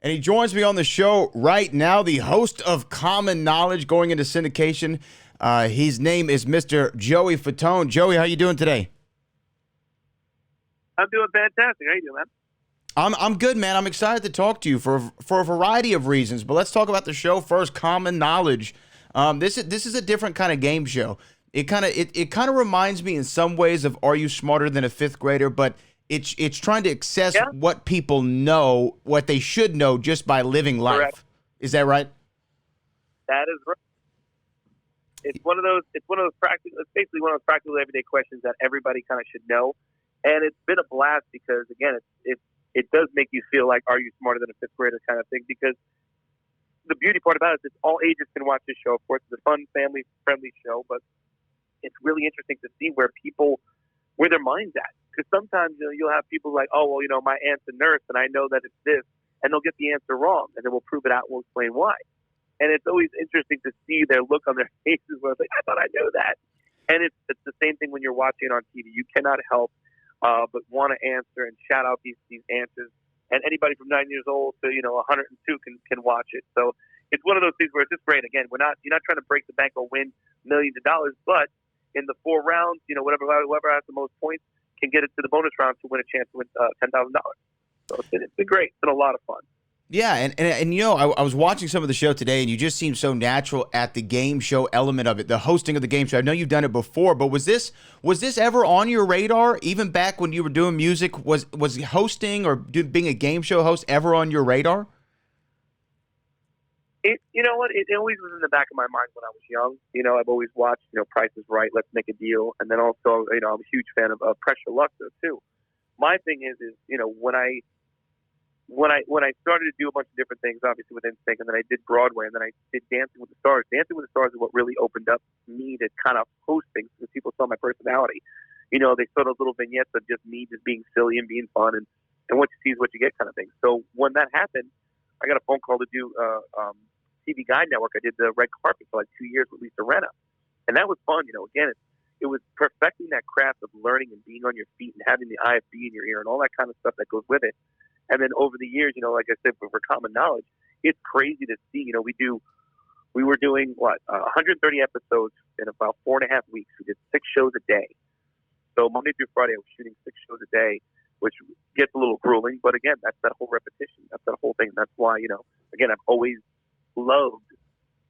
And he joins me on the show right now, the host of Common Knowledge going into syndication. His name is Mr. Joey Fatone. Joey, how you doing today? I'm doing fantastic. How you doing, man? I'm good, man. I'm excited to talk to you for a variety of reasons. But let's talk about the show first. Common Knowledge. This is a different kind of game show. It kind of reminds me in some ways of Are You Smarter Than a Fifth Grader? But it's trying to assess what people know, what they should know just by living life. Correct. Is that right? That is right. It's one of those practical. It's basically one of those practical everyday questions that everybody kind of should know. And it's been a blast because again, it does make you feel like, are you smarter than a fifth grader kind of thing? Because the beauty part about it is all ages can watch this show. Of course, it's a fun, family-friendly show, but it's really interesting to see where their mind's at. Because sometimes you'll have people like, oh, well, my aunt's a nurse and I know that it's this, and they'll get the answer wrong, and then we'll prove it out and we'll explain why. And it's always interesting to see their look on their faces where it's like, I thought I knew that. And it's the same thing when you're watching it on TV. You cannot help but want to answer and shout out these answers. And anybody from 9 years old to 102 can watch it. So it's one of those things where it's just great. Again, you're not trying to break the bank or win millions of dollars, but in the 4 rounds, whoever has the most points can get it to the bonus round to win a chance to win $10,000. So it's been great. It's been a lot of fun. Yeah, and I was watching some of the show today, and you just seem so natural at the game show element of it, the hosting of the game show. I know you've done it before, but was this ever on your radar? Even back when you were doing music, was hosting or being a game show host ever on your radar? You know what? It always was in the back of my mind when I was young. I've always watched, Price is Right, Let's Make a Deal, and then also, I'm a huge fan of Pressure Luck too. My thing is when I started to do a bunch of different things, obviously with NSYNC, and then I did Broadway, and then I did Dancing with the Stars. Dancing with the Stars is what really opened up me to kind of host things because people saw my personality. They saw those little vignettes of just me just being silly and being fun, and what you see is what you get kind of thing. So when that happened, I got a phone call to do TV Guide Network. I did the red carpet for like 2 years with Lisa Rinna, and that was fun. Again, it was perfecting that craft of learning and being on your feet and having the IFB in your ear and all that kind of stuff that goes with it. And then over the years, like I said, for Common Knowledge, it's crazy to see. We were doing 130 episodes in about 4.5 weeks. We did 6 shows a day. So Monday through Friday, I was shooting 6 shows a day, which gets a little grueling. But again, that's that whole repetition. That's that whole thing. That's why, again, I've always loved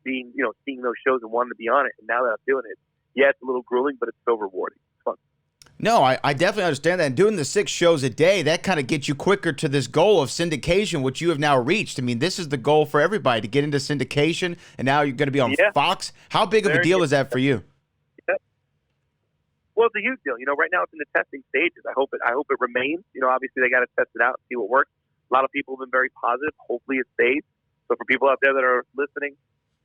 being, seeing those shows and wanting to be on it. And now that I'm doing it, yeah, it's a little grueling, but it's so rewarding. It's fun. No, I definitely understand that. And doing the 6 shows a day, that kind of gets you quicker to this goal of syndication, which you have now reached. I mean, this is the goal for everybody, to get into syndication, and now you're going to be on Fox. How big of a deal is that for you? Yeah. Well, it's a huge deal. Right now it's in the testing stages. I hope it remains. Obviously they got to test it out and see what works. A lot of people have been very positive. Hopefully it stays. So for people out there that are listening,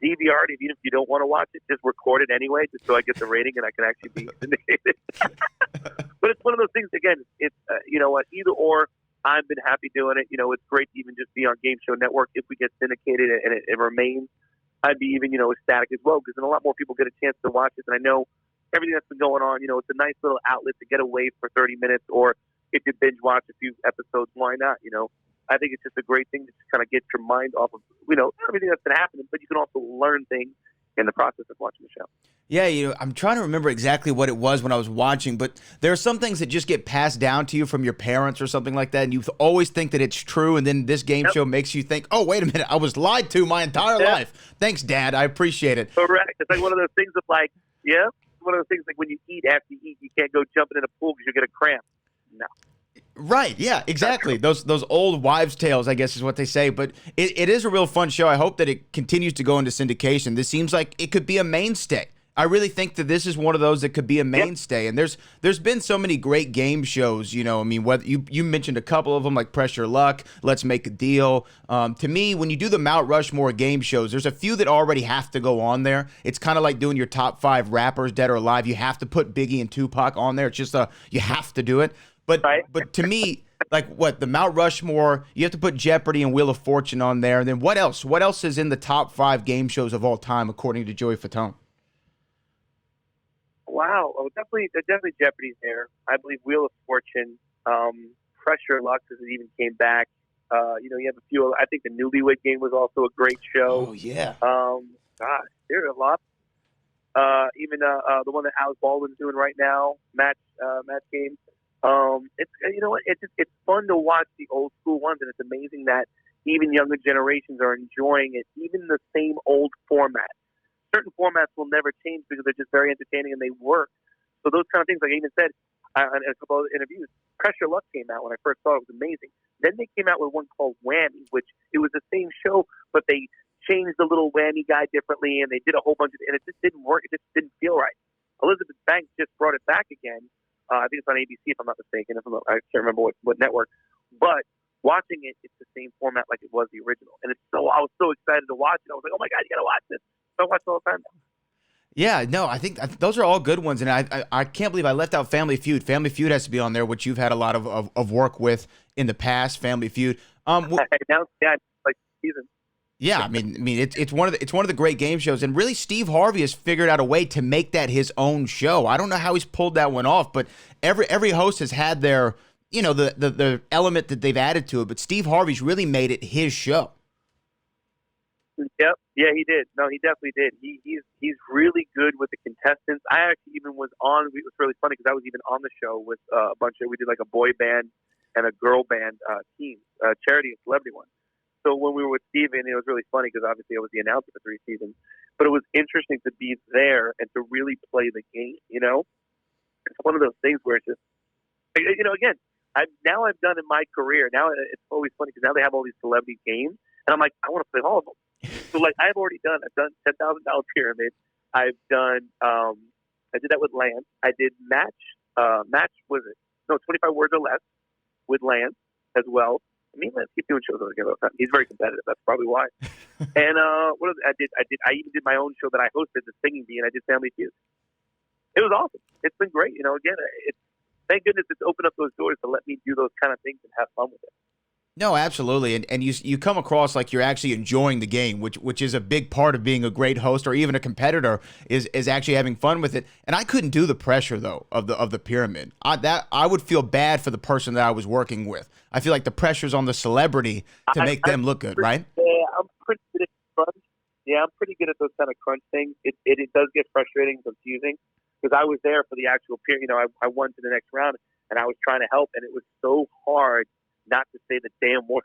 DVR it, even if you don't want to watch it, just record it anyway, just so I get the rating and I can actually be syndicated. But it's one of those things, again, it's, either or. I've been happy doing it. It's great to even just be on Game Show Network. If we get syndicated and it remains, I'd be even, ecstatic as well, because then a lot more people get a chance to watch it. And I know everything that's been going on, it's a nice little outlet to get away for 30 minutes, or if you binge watch a few episodes, why not, I think it's just a great thing to just kind of get your mind off of, everything that's been happening, but you can also learn things in the process of watching the show. Yeah, I'm trying to remember exactly what it was when I was watching, but there are some things that just get passed down to you from your parents or something like that, and you always think that it's true, and then this game show makes you think, oh, wait a minute, I was lied to my entire life. Thanks, Dad. I appreciate it. Correct. It's like one of those things of like, one of those things like when you eat, after you eat, you can't go jumping in a pool because you get a cramp. No. Right, yeah, exactly. Those old wives' tales, I guess, is what they say. But it is a real fun show. I hope that it continues to go into syndication. This seems like it could be a mainstay. I really think that this is one of those that could be a mainstay. And there's been so many great game shows, I mean, whether you mentioned a couple of them like Pressure Luck, Let's Make a Deal. To me, when you do the Mount Rushmore game shows, there's a few that already have to go on there. It's kind of like doing your top 5 rappers, dead or alive. You have to put Biggie and Tupac on there. It's just you have to do it. But to me, like the Mount Rushmore, you have to put Jeopardy and Wheel of Fortune on there. And then what else? What else is in the top 5 game shows of all time, according to Joey Fatone? Wow. Oh, definitely Jeopardy's there. I believe Wheel of Fortune, Pressure Luck, because it even came back. You have a few. I think the Newlywed Game was also a great show. Oh yeah. Gosh, there are a lot. Even the one that Alex Baldwin's doing right now, match game. It's it's fun to watch the old school ones, and it's amazing that even younger generations are enjoying it, even the same old format. Certain formats will never change because they're just very entertaining and they work. So those kind of things, like I even said in a couple of interviews, Pressure Luck came out when I first saw it. It was amazing. Then they came out with one called Whammy, which it was the same show, but they changed the little whammy guy differently, and they did a whole bunch of it, and it just didn't work. It just didn't feel right. Elizabeth Banks just brought it back again. I think it's on ABC, if I'm not mistaken. I can't remember what network. But watching it, it's the same format like it was the original. And I was so excited to watch it. I was like, oh, my God, you got to watch this. So I watch it all the time now. Yeah, no, I think those are all good ones, and I can't believe I left out Family Feud. Family Feud has to be on there, which you've had a lot of work with in the past. Family Feud. Now, like season. Yeah, I mean, it's one of the great game shows, and really, Steve Harvey has figured out a way to make that his own show. I don't know how he's pulled that one off, but every host has had their, the element that they've added to it, but Steve Harvey's really made it his show. Yep. Yeah, he did. No, he definitely did. He's really good with the contestants. I actually even was on. It was really funny because I was even on the show with a bunch of. We did like a boy band and a girl band team, charity and celebrity one. So when we were with Steven, it was really funny because obviously I was the announcer for 3 seasons. But it was interesting to be there and to really play the game. It's one of those things where it's just, again, I've done in my career. Now it's always funny because now they have all these celebrity games, and I'm like, I want to play all of them. So like I've done $10,000 Pyramid. I've done I did that with Lance. I did match was it? No, 25 words or less with Lance as well. I mean, Lance keep doing shows all the time. He's very competitive. That's probably why. And what else? I even did my own show that I hosted, the Singing Bee, and I did Family Feud. It was awesome. It's been great. Again, thank goodness it's opened up those doors to let me do those kind of things and have fun with it. No, absolutely, and you come across like you're actually enjoying the game, which is a big part of being a great host or even a competitor is actually having fun with it. And I couldn't do the pressure though of the pyramid. I would feel bad for the person that I was working with. I feel like the pressure's on the celebrity to make them look good, right? Yeah, I'm pretty good at crunch. Yeah, I'm pretty good at those kind of crunch things. It does get frustrating and confusing because I was there for the actual period. I won to the next round and I was trying to help, and it was so hard not to say the damn word.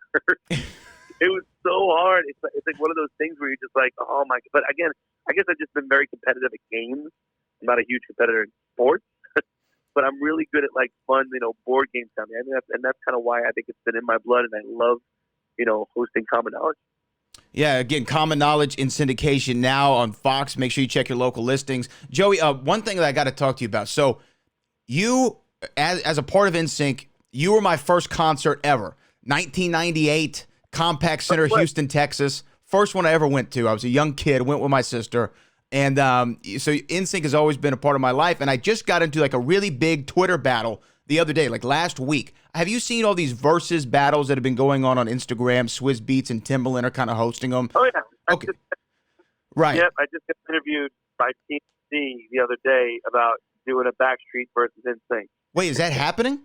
It was so hard. It's like one of those things where you're just like, oh my. But again, I guess I've just been very competitive at games. I'm not a huge competitor in sports, but I'm really good at like fun, board games. I mean, that's kind of why I think it's been in my blood, and I love, hosting Common Knowledge. Yeah, again, Common Knowledge in syndication now on Fox. Make sure you check your local listings. Joey, one thing that I got to talk to you about. So you, as a part of NSYNC, you were my first concert ever. 1998, Compaq Center, Houston, Texas. First one I ever went to. I was a young kid, went with my sister. And so NSYNC has always been a part of my life. And I just got into like a really big Twitter battle the other day, like last week. Have you seen all these Verzuz battles that have been going on Instagram? Swizz Beatz and Timbaland are kind of hosting them. Oh, yeah. Okay. Right. Yep, I just got interviewed by TMZ the other day about doing a Backstreet versus NSYNC. Wait, is that happening?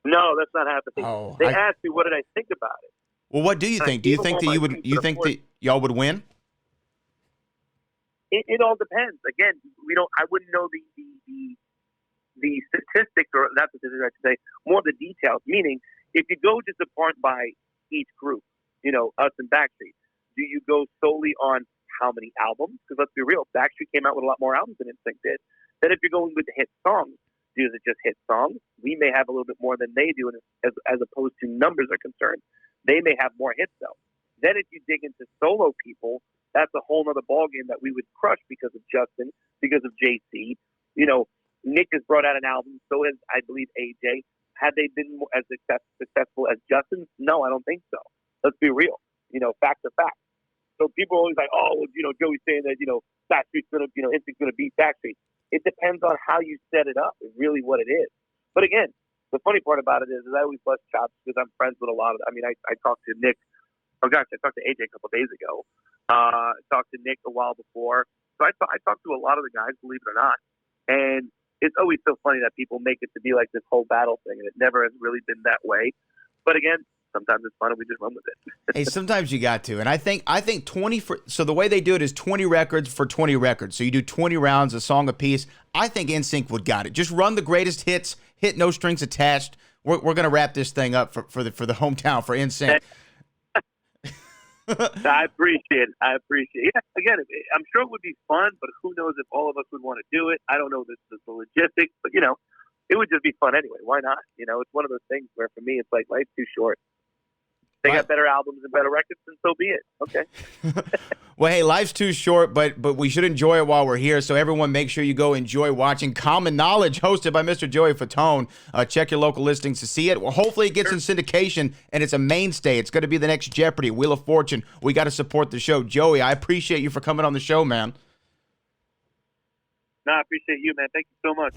No, that's not happening. Oh, they asked me what did I think about it. Well, what do you think? Do you think that y'all would win? It all depends. Again, I wouldn't know the statistics, or not statistics, I should say, more of the details. Meaning, if you go just apart by each group, us and Backstreet, do you go solely on how many albums? Because let's be real, Backstreet came out with a lot more albums than NSYNC did. Then if you're going with the hit songs, is it just hit songs? We may have a little bit more than they do, as opposed to numbers are concerned. They may have more hits though. Then if you dig into solo people, that's a whole other ballgame that we would crush because of Justin, because of JC. Nick has brought out an album, so has, I believe, AJ. Had they been as successful as Justin? No, I don't think so. Let's be real. Fact to fact. So people are always like, oh, Joey's saying that, Backstreet's going to, NSYNC's going to beat Backstreet. It depends on how you set it up, is really what it is. But again, the funny part about it is I always bust chops because I'm friends with a lot of them. I mean, I talked to Nick. Oh, gosh, I talked to AJ a couple of days ago. I talked to Nick a while before. So I talked to a lot of the guys, believe it or not. And it's always so funny that people make it to be like this whole battle thing, and it never has really been that way. But again, sometimes it's fun and we just run with it. Hey, sometimes you got to. And I think 20 for, so the way they do it is 20 records for 20 records. So you do 20 rounds, a song apiece. I think NSYNC would got it. Just run the greatest hits, hit no strings attached. We're going to wrap this thing up for the hometown for NSYNC. I appreciate it. Yeah, again, I'm sure it would be fun, but who knows if all of us would want to do it. I don't know the logistics, but, it would just be fun anyway. Why not? It's one of those things where for me, it's like life's too short. They got better albums and better records, and so be it. Okay. Well, hey, life's too short, but we should enjoy it while we're here. So everyone, make sure you go enjoy watching Common Knowledge, hosted by Mr. Joey Fatone. Check your local listings to see it. Well, hopefully it gets in syndication, and it's a mainstay. It's going to be the next Jeopardy, Wheel of Fortune. We got to support the show. Joey, I appreciate you for coming on the show, man. No, I appreciate you, man. Thank you so much.